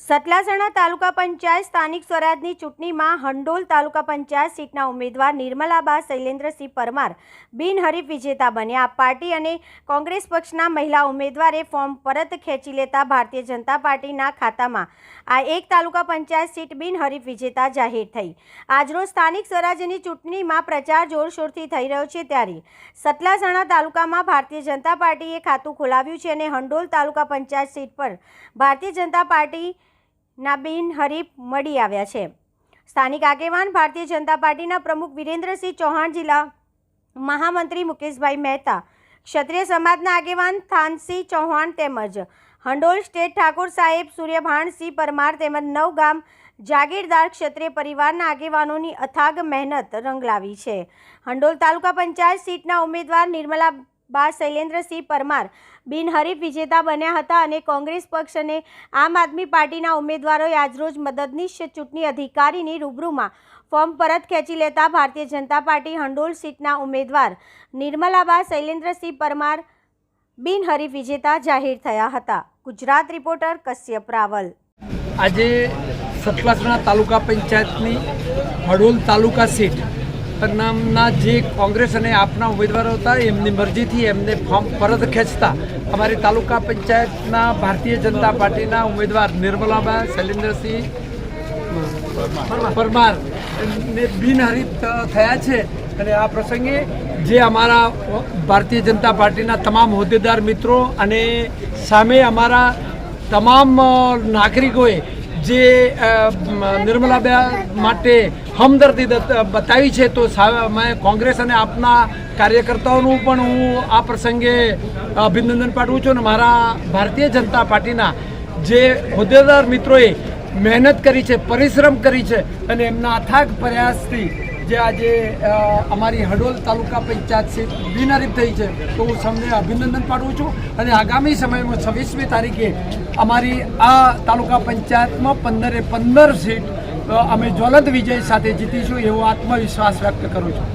સતલાસણા તાલુકા પંચાયત સ્થાનિક સ્વરાજની ચૂંટણીમાં હંડોલ તાલુકા પંચાયત સીટના ઉમેદવાર નિર્મલાબા શૈલેન્દ્રસિંહ પરમાર બિનહરીફ વિજેતા બન્યા। પાર્ટી અને કોંગ્રેસ પક્ષના મહિલા ઉમેદવારે ફોર્મ પરત ખેંચી લેતા ભારતીય જનતા પાર્ટીના ખાતામાં આ એક તાલુકા પંચાયત સીટ બિનહરીફ વિજેતા જાહેર થઈ। આજરોજ સ્થાનિક સ્વરાજ્યની ચૂંટણીમાં પ્રચાર જોરશોરથી થઈ રહ્યો છે, ત્યારે સતલાસણા તાલુકામાં ભારતીય જનતા પાર્ટીએ ખાતું ખોલાવ્યું છે અને હંડોલ તાલુકા પંચાયત સીટ પર ભારતીય જનતા પાર્ટી ના બિનહરીફ મળી આવ્યા છે। સ્થાનિક આગેવાન ભારતીય જનતા પાર્ટીના પ્રમુખ વિરેન્દ્રસિંહ ચૌહાણ, જિલ્લા મહામંત્રી મુકેશભાઈ મહેતા, ક્ષત્રિય સમાજના આગેવાન થાનસિંહ ચૌહાણ તેમજ હંડોલ સ્ટેટ ઠાકોર સાહેબ સૂર્યભાણસિંહ પરમાર તેમજ નવગામ જાગીરદાર ક્ષત્રિય પરિવારના આગેવાનોની અથાગ મહેનત રંગ લાવી છે। હંડોલ તાલુકા પંચાયત સીટના ઉમેદવાર નિર્મલાબા શૈલેન્દ્રસિંહ પરમાર બિનહરીફ વિજેતા બન્યા હતા અને કોંગ્રેસ પક્ષ અને આમ આદમી પાર્ટીના ઉમેદવારોએ આજરોજ મદદનીશ ચૂંટણી અધિકારીની રૂબરૂમાં ફોર્મ પરત ખેંચી લેતા ભારતીય જનતા પાર્ટી હંડોલ સીટના ઉમેદવાર નિર્મલાબા શૈલેન્દ્રસિંહ પરમાર બિનહરીફ વિજેતા જાહેર થયા હતા। ગુજરાત રિપોર્ટર કશ્યપ રાવલ। આજે સતલાસણા તાલુકા પંચાયતની હડોલ તાલુકા સીટ નામના જે કોંગ્રેસ અને આપના ઉમેદવારો હતા એમની મરજીથી એમને ફોર્મ પરત ખેંચતા અમારી તાલુકા પંચાયતના ભારતીય જનતા પાર્ટીના ઉમેદવાર નિર્મલાબા શૈલેન્દ્રસિંહ પરમાર ને બિનહરીફ થયા છે। અને આ પ્રસંગે જે અમારા ભારતીય જનતા પાર્ટીના તમામ હોદ્દેદાર મિત્રો અને સામે અમારા તમામ નાગરિકોએ જે નિર્મલાબા માટે હમદર્દી બતાવી છે, તો મેં કોંગ્રેસ અને આપના કાર્યકર્તાઓનું પણ હું આ પ્રસંગે અભિનંદન પાઠવું છું। અને મારા ભારતીય જનતા પાર્ટીના જે હોદ્દેદાર મિત્રોએ મહેનત કરી છે, પરિશ્રમ કરી છે અને એમના અથાગ પ્રયાસથી જે આજે અમારી હડોલ તાલુકા પંચાયત સીટ બિનહરીફ થઈ છે, તો હું સૌને અભિનંદન પાઠવું છું। અને આગામી સમયમાં 26મી તારીખે અમારી આ તાલુકા પંચાયતમાં 15 સીટ અમે જ્વલંત વિજય સાથે જીતીશું એવો આત્મવિશ્વાસ વ્યક્ત કરું છું।